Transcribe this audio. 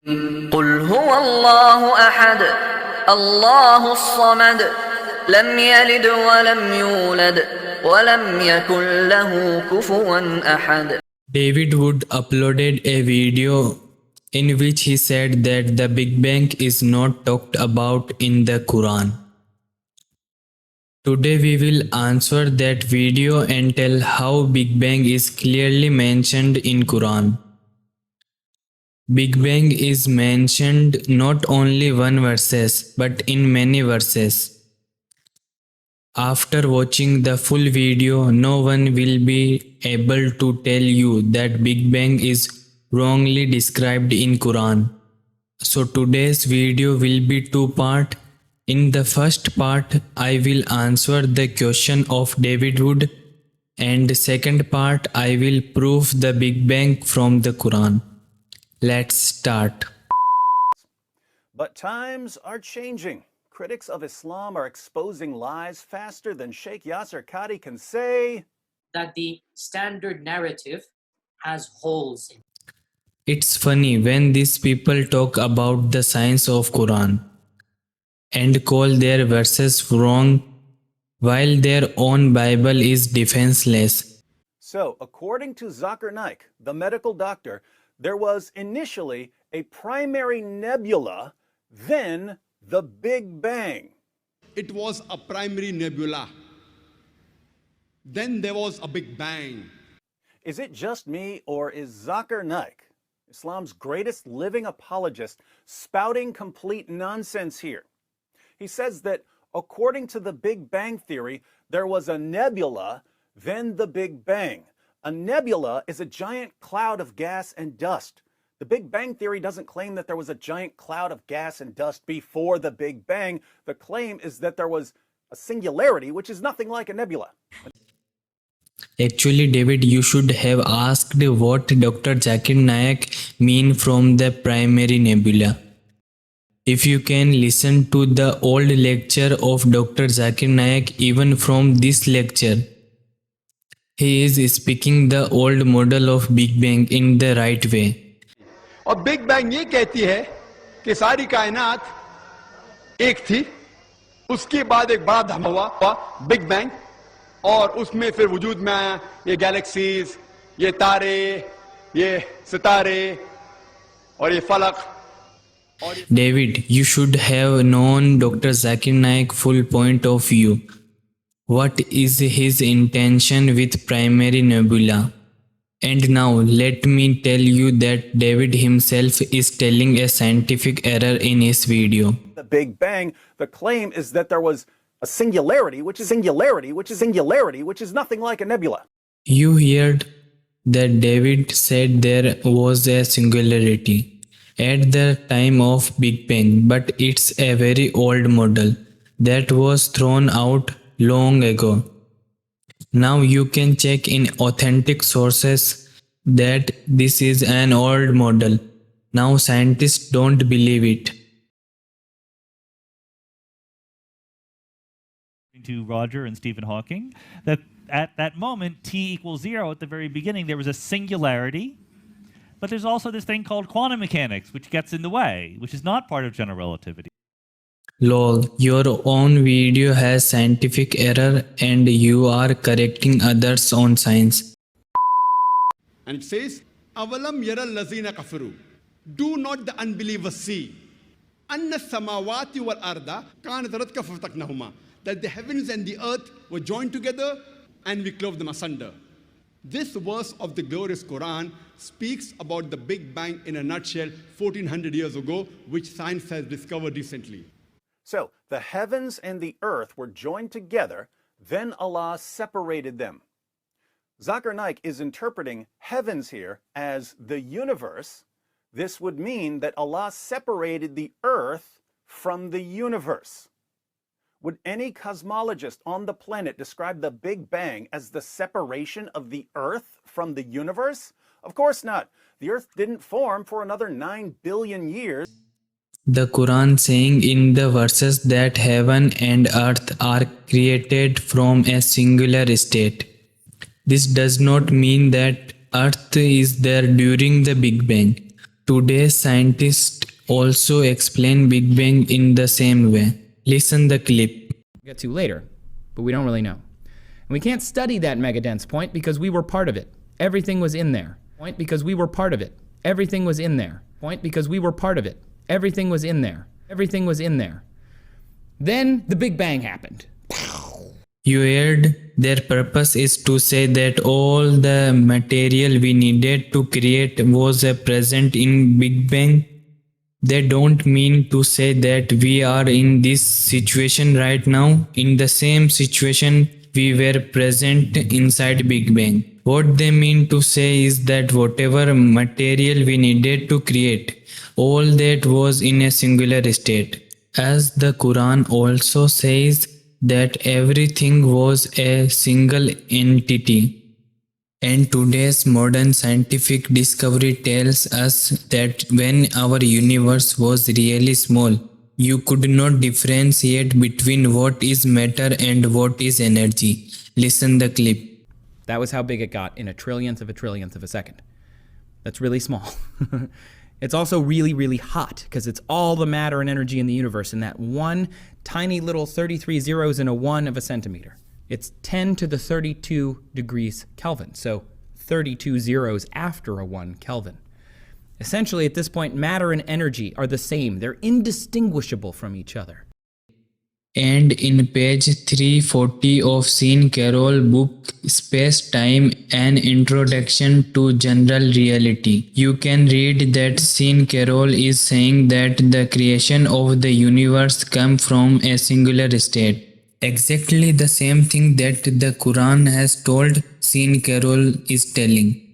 قل هو الله أحد الله الصمد لم يلد ولم يولد ولم يكن له كفوا أحد. David Wood uploaded a video in which he said that the Big Bang is not talked about in the Quran. Today we will answer that video and tell how Big Bang is clearly mentioned in Quran. Big Bang is mentioned not only one verses but in many verses. After watching the full video, no one will be able to tell you that Big Bang is wrongly described in Quran. So today's video will be two-part. In the first part, I will answer the question of David Wood, and second part, I will prove the Big Bang from the Quran. Let's start. But times are changing. Critics of Islam are exposing lies faster than Sheikh Yasser Qadi can say that the standard narrative has holes in it. It's funny when these people talk about the science of Quran and call their verses wrong while their own Bible is defenseless. So, according to Zakir Naik, the medical doctor, there was initially a primary nebula, then the Big Bang. It was a primary nebula. Then there was a Big Bang. Is it just me, or is Zakir Naik, Islam's greatest living apologist, spouting complete nonsense here? He says that according to the Big Bang theory, there was a nebula, then the Big Bang. A nebula is a giant cloud of gas and dust. The Big Bang theory doesn't claim that there was a giant cloud of gas and dust before the Big Bang. The claim is that there was a singularity, which is nothing like a nebula. Actually, David, you should have asked what Dr. Zakir Naik mean from the primary nebula. If you can listen to the old lecture of Dr. Zakir Naik, even from this lecture, he is speaking the old model of Big Bang in the right way. और big bang ये कहती है कि सारी कायनात एक थी, उसके बाद एक बड़ा धमाका हुआ बिग बैंग, और उसमें फिर वजूद में आया ये गैलेक्सीज, ये तारे, ये सितारे और ये फलक. David, you should have known Dr. Zakir Naik full point of view. What is his intention with primary nebula? And now let me tell you that David himself is telling a scientific error in his video. The Big Bang, the claim is that there was a singularity, which is nothing like a nebula. You heard that David said there was a singularity at the time of Big Bang, but it's a very old model that was thrown out long ago. Now you can check in authentic sources that this is an old model. Now scientists don't believe it. To Roger and Stephen Hawking, that at that moment, t equals 0 at the very beginning, there was a singularity, but there's also this thing called quantum mechanics, which gets in the way, which is not part of general relativity. Lol, your own video has scientific error and you are correcting others on science. And it says, Avalam yara lazina kafiru. Do not the unbelievers see? Anna samawati wal arda kanat ratka fataknahuma. That the heavens and the earth were joined together and we clove them asunder. This verse of the glorious Quran speaks about the Big Bang in a nutshell 1400 years ago, which science has discovered recently. So, the heavens and the earth were joined together, then Allah separated them. Zakir Naik is interpreting heavens here as the universe. This would mean that Allah separated the earth from the universe. Would any cosmologist on the planet describe the Big Bang as the separation of the earth from the universe? Of course not. The earth didn't form for another 9 billion years. The Quran saying in the verses that heaven and earth are created from a singular state. This does not mean that earth is there during the Big Bang. Today's scientists also explain Big Bang in the same way. Listen the clip. Get to later, but we don't really know. And we can't study that megadense point because we were part of it. Everything was in there. Point because we were part of it. Everything was in there. Point because we were part of it. Everything was in there. Everything was in there. Then the Big Bang happened. You heard? Their purpose is to say that all the material we needed to create was present in Big Bang. They don't mean to say that we are in this situation right now, in the same situation we were present inside Big Bang. What they mean to say is that whatever material we needed to create, all that was in a singular state. As the Quran also says that everything was a single entity. And today's modern scientific discovery tells us that when our universe was really small, you could not differentiate between what is matter and what is energy. Listen the clip. That was how big it got in a trillionth of a second. That's really small. It's also really, really hot because it's all the matter and energy in the universe in that one tiny little 33 zeros in a 1 of a centimeter. It's 10 to the 32 degrees Kelvin, so 32 zeros after a 1 Kelvin. Essentially, at this point, matter and energy are the same. They're indistinguishable from each other. And in page 340 of Sean Carroll book Space Time, an Introduction to General Reality, you can read that Sean Carroll is saying that the creation of the universe comes from a singular state. Exactly the same thing that the Quran has told. Sean Carroll is telling.